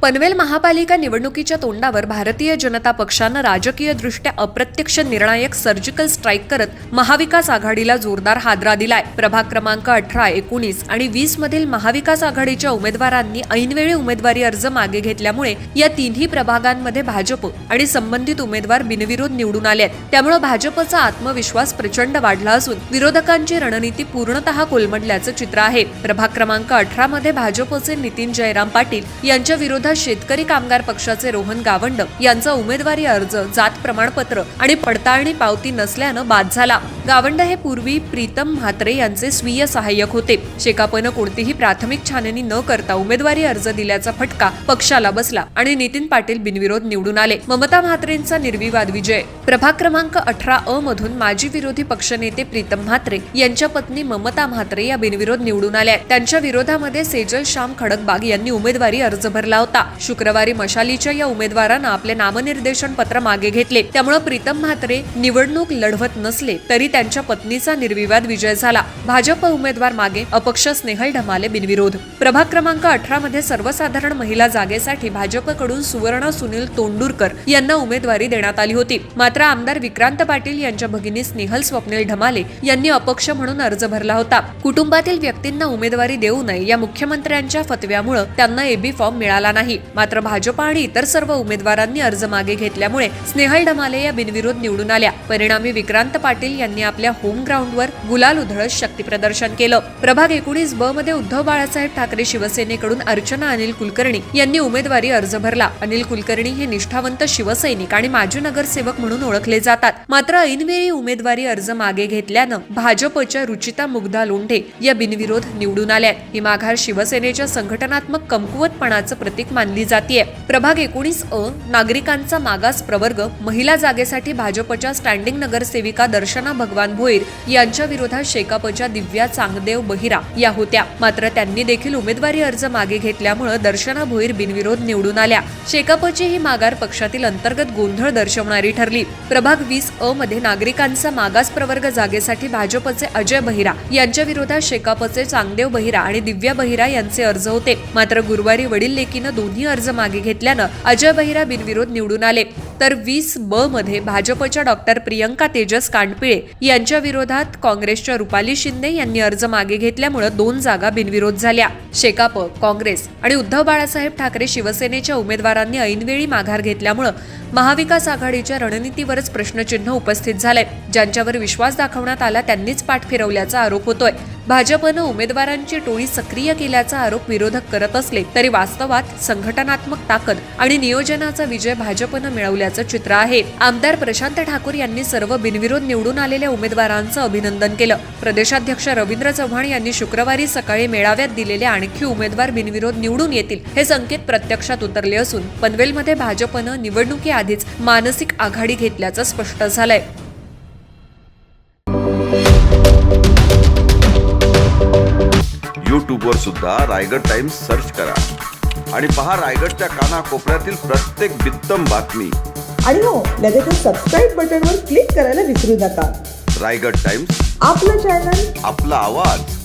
पनवेल महापालिका निवडणुकीच्या तोंडावर भारतीय जनता पक्षानं राजकीयदृष्ट्या अप्रत्यक्ष निर्णायक सर्जिकल स्ट्राईक करत महाविकास आघाडीला जोरदार हादरा दिलाय। प्रभाग क्रमांक 18, 19 आणि 20 मधील महाविकास आघाडीच्या उमेदवारांनी ऐनवेळी उमेदवारी अर्ज मागे घेतल्यामुळे या तिन्ही प्रभागांमध्ये भाजप आणि संबंधित उमेदवार बिनविरोध निवडून आले आहेत। त्यामुळे भाजपचा आत्मविश्वास प्रचंड वाढला असून विरोधकांची रणनीती पूर्णतः कोलमडल्याचं चित्र आहे। प्रभाग क्रमांक 18 मध्ये भाजपचे नितीन जयराम पाटील यांच्या विरोधात शेतकरी कामगार पक्षाचे रोहन गावंड यांचा उमेदवारी अर्ज जात प्रमाणपत्र आणि पडताळणी पावती नसल्यानं बाद झाला। गावंड हे पूर्वी प्रीतम म्हात्रे यांचे स्वीय सहाय्यक होते। शेकापनं कोणतीही प्राथमिक छाननी न करता उमेदवारी अर्ज दिल्याचा फटका पक्षाला बसला आणि नितीन पाटील बिनविरोध निवडून आले। ममता म्हात्रेंचा निर्विवाद विजय। प्रभाग क्रमांक 18 मधून माजी विरोधी पक्षनेते प्रीतम म्हात्रे यांच्या पत्नी ममता म्हात्रे या बिनविरोध निवडून आल्या। त्यांच्या विरोधामध्ये सेजल श्याम खडकबाग यांनी उमेदवारी अर्ज भरला होता। शुक्रवारी मशालीच्या या उमेदवारांना आपले नामनिर्देशन पत्र मागे घेतले। त्यामुळे प्रीतम म्हात्रे निवडणूक लढवत नसले तरी त्यांच्या पत्नीचा निर्विवाद विजय झाला। भाजप उमेदवार मागे, अपक्ष स्नेहल ढमाले बिनविरोध। प्रभाग क्रमांक 18 मध्ये सर्वसाधारण महिला जागेसाठी भाजपकडून सुवर्ण सुनील तोंडुरकर यांना उमेदवारी देण्यात आली होती। मात्र आमदार विक्रांत पाटील यांच्या भगिनी स्नेहल स्वप्नील ढमाले यांनी अपक्ष म्हणून अर्ज भरला होता। कुटुंबातील व्यक्तींना उमेदवारी देऊ नये या मुख्यमंत्र्यांच्या फतव्यामुळे त्यांना एबी फॉर्म मिळाला नाही। मात्र भाजप आणि इतर सर्व उमेदवारांनी अर्ज मागे घेतल्यामुळे स्नेहल ढमाले या बिनविरोध निवडून आल्या। परिणामी विक्रांत पाटील यांनी आपल्या होम ग्राउंडवर गुलाल उधळत शक्तीप्रदर्शन केलं। प्रभाग 19 ब मध्ये उद्धव बाळासाहेब ठाकरे शिवसेनेकडून अर्चना अनिल कुलकर्णी यांनी उमेदवारी अर्ज भरला। अनिल कुलकर्णी हे निष्ठावंत शिवसैनिक आणि माजी नगरसेवक म्हणून ओळखले जातात। मात्र ऐनवेळी उमेदवारी अर्ज मागे घेतल्यानं भाजपच्या रुचिता मुग्धा लोंढे या बिनविरोध निवडून आल्या। ही माघार शिवसेनेच्या संघटनात्मक कमकुवतपणाचं प्रतीक मानली जाते। प्रभाग 19 अ नागरिकांचा मागास प्रवर्ग महिला जागेसाठी भाजपच्या स्टँडिंग नगरसेविका दर्शना भगवान भोईर यांच्या विरोधात शेकापच्या दिव्या चांगदेव बहिरा या होत्या। मात्र त्यांनी देखील उमेदवारी अर्ज मागे घेतल्यामुळे दर्शना भोईर बिनविरोध निवडून आल्या। शेकापची ही माघार पक्षातील अंतर्गत गोंधळ दर्शवणारी ठरली। प्रभाग 20 अ मध्ये नागरिकांचा मागास प्रवर्ग जागेसाठी भाजपचे अजय बहिरा यांच्या विरोधात शेकापचे चांगदेव बहिरा आणि दिव्या बहिरा यांचे अर्ज होते। मात्र गुरुवारी वडील लेकीनं दोन्ही अर्ज मागे घेतल्यानं अजय बहिरा बिनविरोध निवडून आले। तर 20 ब मध्ये भाजपच्या डॉक्टर प्रियंका तेजस कांडपिळे यांच्या विरोधात काँग्रेसच्या रुपाली शिंदे यांनी अर्ज मागे घेतल्यामुळे 2 जागा बिनविरोध झाल्या। शेकाप, काँग्रेस आणि उद्धव बाळासाहेब ठाकरे शिवसेनेच्या उमेदवारांनी ऐनवेळी माघार घेतल्यामुळे महाविकास आघाडीच्या रणनीतीवरच प्रश्नचिन्ह उपस्थित झालंय। ज्यांच्यावर विश्वास दाखवण्यात आला त्यांनीच पाठ फिरवल्याचा आरोप होतोय। भाजपनं उमेदवारांची टोळी सक्रिय केल्याचा आरोप विरोधक करत असले तरी वास्तवात संघटनात्मक ताकद आणि नियोजनाचा विजय भाजपनं मिळवल्याचं चित्र आहे। आमदार प्रशांत ठाकूर यांनी सर्व बिनविरोध निवडून आलेल्या उमेदवारांचं अभिनंदन केलं। प्रदेशाध्यक्ष रवींद्र चव्हाण यांनी शुक्रवारी सकाळी मेळाव्यात दिलेले आणखी उमेदवार बिनविरोध निवडून येतील हे संकेत प्रत्यक्षात उतरले असून पनवेलमध्ये भाजपनं निवडणुकीआधीच मानसिक आघाडी घेतल्याचं स्पष्ट झालंय। यूट्यूबवर सुद्धा रायगड टाइम्स सर्च करा आणि पहा रायगडच्या कानाकोपऱ्यातील प्रत्येक बित्तम बातमी। आणि हो, लगेच सबस्क्राईब बटनवर क्लिक करायला विसरू नका। रायगड टाइम्स, आपलं चॅनल, आपला आवाज।